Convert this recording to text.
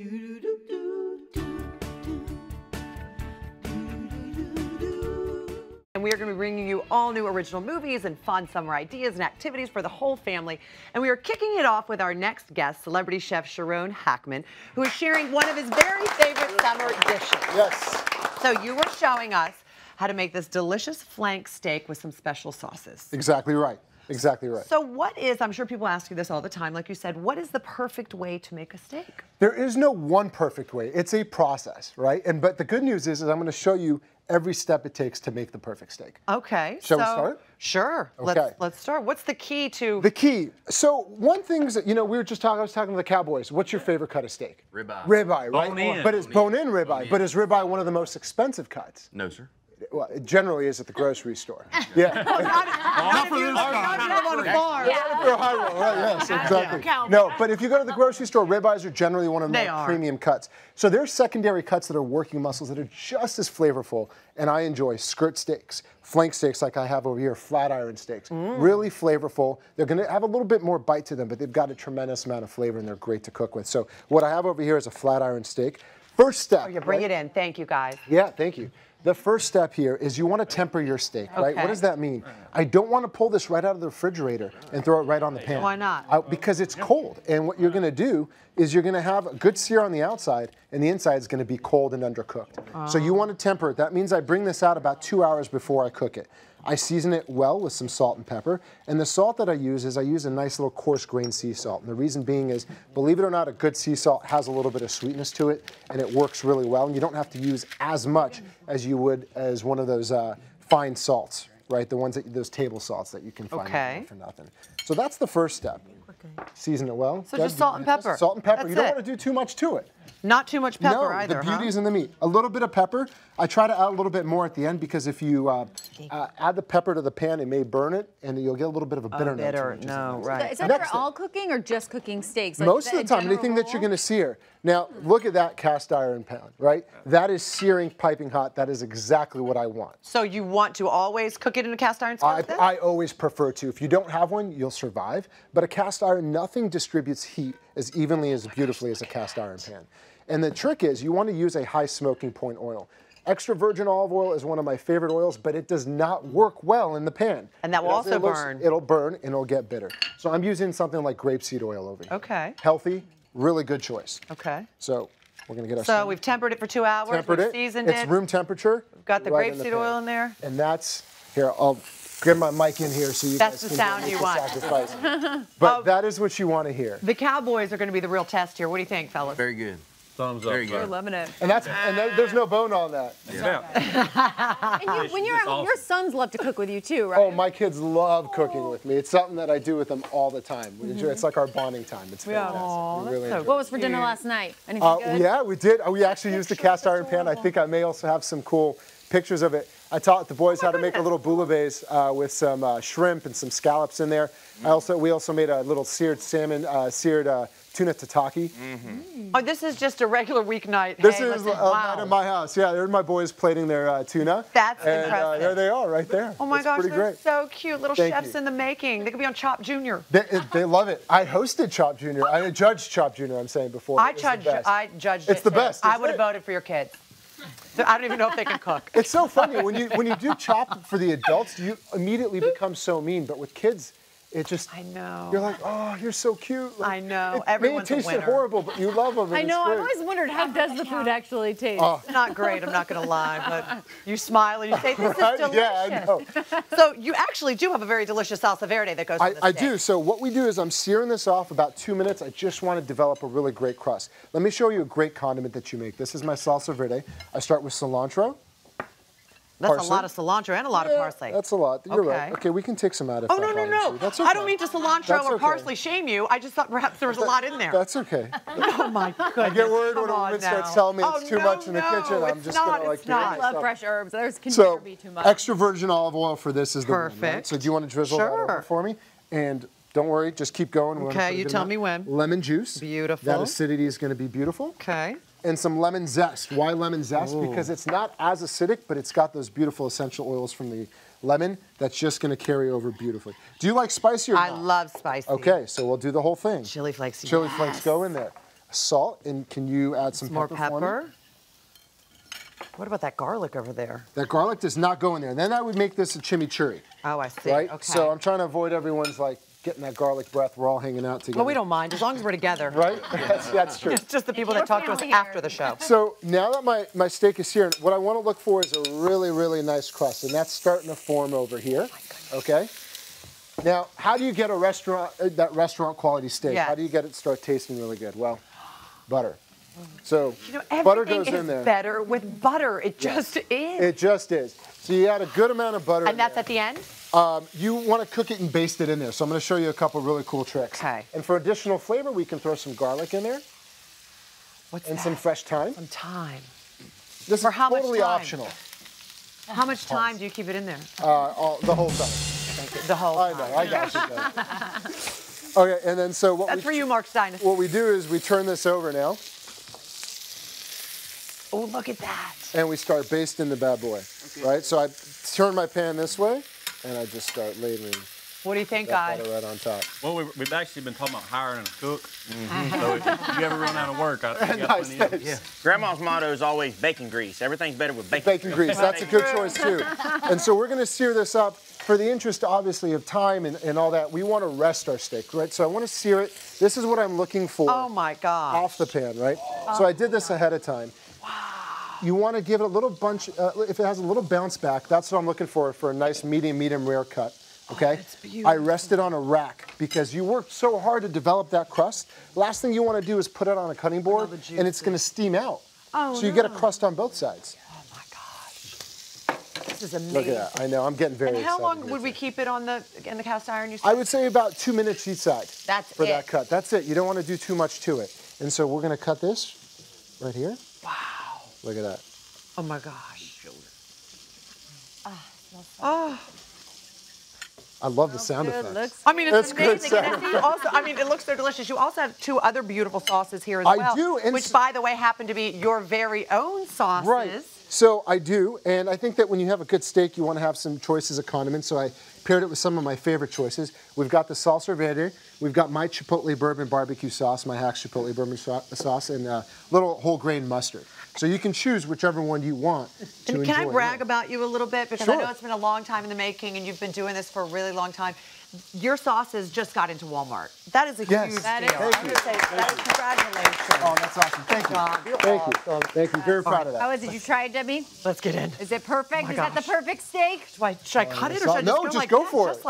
And we are going to be bringing you all new original movies and fun summer ideas and activities for the whole family. And we are kicking it off with our next guest, celebrity chef Sharone Hackman, who is sharing one of his very favorite summer dishes. Yes. So you were showing us how to make this delicious flank steak with some special sauces. Exactly right. Exactly right. So what is, I'm sure people ask you this all the time, like you said, what is the perfect way to make a steak? There is no one perfect way. It's a process, right? But the good news is I'm going to show you every step it takes to make the perfect steak. Okay. Shall we start? Sure. Okay. Let's start. What's the key to? The key. So one thing is that, we were just talking, I was talking to the Cowboys. What's your favorite cut of steak? Ribeye. Ribeye, right? Bone in. But it's bone-in ribeye. But is ribeye one of the most expensive cuts? No, sir. Well, it generally is at the grocery store. Yeah. Not for this on a farm. For a high roll, right? Yes, exactly. No, but if you go to the grocery store, ribeyes are generally one of the more premium cuts. So there's secondary cuts that are working muscles that are just as flavorful, and I enjoy skirt steaks, flank steaks like I have over here, flat iron steaks. Really flavorful. They're going to have a little bit more bite to them, but they've got a tremendous amount of flavor, and they're great to cook with. So what I have over here is a flat iron steak. First step. Oh, you bring it in. Thank you, guys. Yeah, thank you. The first step here is you want to temper your steak, right? What does that mean? I don't want to pull this right out of the refrigerator and throw it right on the pan. Why not? Because it's cold. And what you're going to do is you're going to have a good sear on the outside, and the inside is going to be cold and undercooked. So you want to temper it. That means I bring this out about 2 hours before I cook it. I season it well with some salt and pepper, and the salt that I use is a nice little coarse grained sea salt. And the reason being is, believe it or not, a good sea salt has a little bit of sweetness to it, and it works really well. And you don't have to use as much as you would as one of those fine salts, right? The ones those table salts that you can find for nothing. So that's the first step. Season it well. So just salt and pepper. Salt and pepper. That's you don't want to do too much to it. Not too much pepper either, the beauty is in the meat. A little bit of pepper. I try to add a little bit more at the end because if you add the pepper to the pan, it may burn it, and you'll get a little bit of a bitter note. Right. Is that for all cooking or just cooking steaks? Like, most of the time, anything that you're going to sear. Now, look at that cast iron pan, right? That is searing, piping hot. That is exactly what I want. So you want to always cook it in a cast iron skillet then? I always prefer to. If you don't have one, you'll survive. But a cast iron, nothing distributes heat as evenly, as beautifully as a cast iron pan. And the trick is you want to use a high smoking point oil. Extra virgin olive oil is one of my favorite oils, but it does not work well in the pan. And that will also burn. It'll burn and it'll get bitter. So I'm using something like grapeseed oil over here. Okay. Healthy, really good choice. Okay. So we're going to get our So we've tempered it for 2 hours. Tempered it. Seasoned it. It's room temperature. We've got the grapeseed oil in there. And that's, here, I'll get my mic in here so you guys can sound you want. sacrifice. But that is what you want to hear. The Cowboys are going to be the real test here. What do you think, fellas? Very good. Thumbs up. Very good. We're loving it. And there's no bone on that. And when you're at home, your sons love to cook with you too, right? Oh, my kids love cooking with me. It's something that I do with them all the time. We enjoy, it's like our bonding time. It's fantastic. We really enjoy it. What was for dinner last night? Anything good? Yeah, we did. We actually used a cast iron pan. I think I may also have some cool pictures of it. I taught the boys how to make a little bouillabaisse with some shrimp and some scallops in there. We also made a little seared salmon, tuna tataki. Oh, this is just a regular weeknight. This is a night at my house. Yeah, there's my boys plating their tuna. That's and, impressive. There they are, right there. Oh my gosh, pretty they're great. so cute. Little chefs in the making. They could be on Chop Junior. They love it. I hosted Chop Junior. I judged Chop Junior. I'm saying before. I judged it. It's the best. I would have voted for your kids. So I don't even know if they can cook. It's so funny when you do Chop for the adults, you immediately become so mean. But with kids, it just, I know. You're like, oh, you're so cute. Like, I know. Everyone's it tasted horrible, but you love them. I know. I've always wondered, how does the food actually taste? It's not great, I'm not going to lie, but you smile and you say, this is delicious. Yeah, I know. So you actually do have a very delicious salsa verde that goes with the steak. I do. So what we do is I'm searing this off about 2 minutes. I just want to develop a really great crust. Let me show you a great condiment that you make. This is my salsa verde. I start with cilantro. That's parsley. a lot of cilantro and a lot of parsley. That's a lot. You're right. Okay, we can take some out of Oh, no. That's okay. I don't mean to cilantro or parsley shame you. I just thought perhaps there was a lot in there. That's okay. Oh, my goodness. I get worried when a woman starts telling me it's too much in the kitchen. I'm just going to like do it I love fresh herbs. There can so, never be too much. Extra virgin olive oil for this is the perfect. one, right? So do you want to drizzle that over for me? And don't worry, just keep going. Okay, you tell me when. Lemon juice. Beautiful. That acidity is going to be beautiful. Okay. And some lemon zest. Why lemon zest? Ooh. Because it's not as acidic, but it's got those beautiful essential oils from the lemon that's just going to carry over beautifully. Do you like spicy or not? I love spicy. Okay, so we'll do the whole thing. Chili flakes. Chili flakes go in there. salt, and can you add some More pepper for me? pepper. What about that garlic over there? That garlic does not go in there. Then I would make this a chimichurri. Oh, I see. Right? Okay. So I'm trying to avoid everyone's like getting that garlic breath. We're all hanging out together. Well, we don't mind as long as we're together. Right? That's true. It's just the people that talk to us after the show. So now that my steak is here, what I want to look for is a really, really nice crust, and that's starting to form over here. Okay? Now, how do you get a that restaurant quality steak? Yeah. How do you get it to start tasting really good? Well, butter. So Everything butter goes is in there. better with butter. It just is. It just is. So you add a good amount of butter. And that's at the end? You want to cook it and baste it in there. So I'm going to show you a couple really cool tricks. Okay. And for additional flavor, we can throw some garlic in there. What's and that? some fresh thyme. Some thyme. This For is how much totally time? optional. How much time do you keep it in there? The whole time. Thank you. The whole I time. know, I got you. Okay, and then so That's for you, Mark Stein. What we do is we turn this over now. Oh, look at that. And we start basting the bad boy, right? So I turn my pan this way, and I just start ladling What do you think, that guys? butter right on top. Well, we've actually been talking about hiring a cook. So if you ever run out of work, I got Nice, plenty of thanks. yeah. Grandma's motto is always bacon grease. Everything's better with bacon. Bacon grease, that's a good choice too. And so we're gonna sear this up. For the interest, obviously, of time and all that, we wanna rest our steak, right? So I wanna sear it. This is what I'm looking for. Oh my God. Off the pan, right? So I did this ahead of time. You want to give it a little bunch, if it has a little bounce back, that's what I'm looking for a nice medium rare cut, okay? that's beautiful. I rest it on a rack because you worked so hard to develop that crust. Last thing you want to do is put it on a cutting board and it's going to steam out. Oh, so you get a crust on both sides. Oh my gosh. This is amazing. Look at that. I know, I'm getting very And how excited. long would we keep it in the cast iron, you said? I would say about 2 minutes each side. That's for it. that cut. That's it. You don't want to do too much to it. And so we're going to cut this right here. Wow. Look at that. Oh my gosh. Oh. I love the sound effects. I mean, it's That's good amazing. And sound. you also, I mean, it looks so delicious. You also have two other beautiful sauces here as I well. do, and which, by the way, happen to be your very own sauces. Right. So I do, and I think that when you have a good steak, you want to have some choices of condiments. So I paired it with some of my favorite choices. We've got the Salsa Verde. We've got my Chipotle Bourbon Barbecue sauce, my Hacks Chipotle Bourbon sauce, and a little whole grain mustard. So you can choose whichever one you want to enjoy. Can I brag about you a little bit? Because Sure. I know it's been a long time in the making, and you've been doing this for a really long time. Your sauces just got into Walmart. That is a Yes. huge That deal. is. Thank I'm you. gonna say that is congratulations. Oh, that's awesome. Thank you. Thank you. Thank you. Very proud of that. How is it? Did you try it, Debbie? Let's get in. Is it perfect? Oh my Is that the gosh. perfect steak? Should I cut it or should I No, just go just like go that? for Just it. like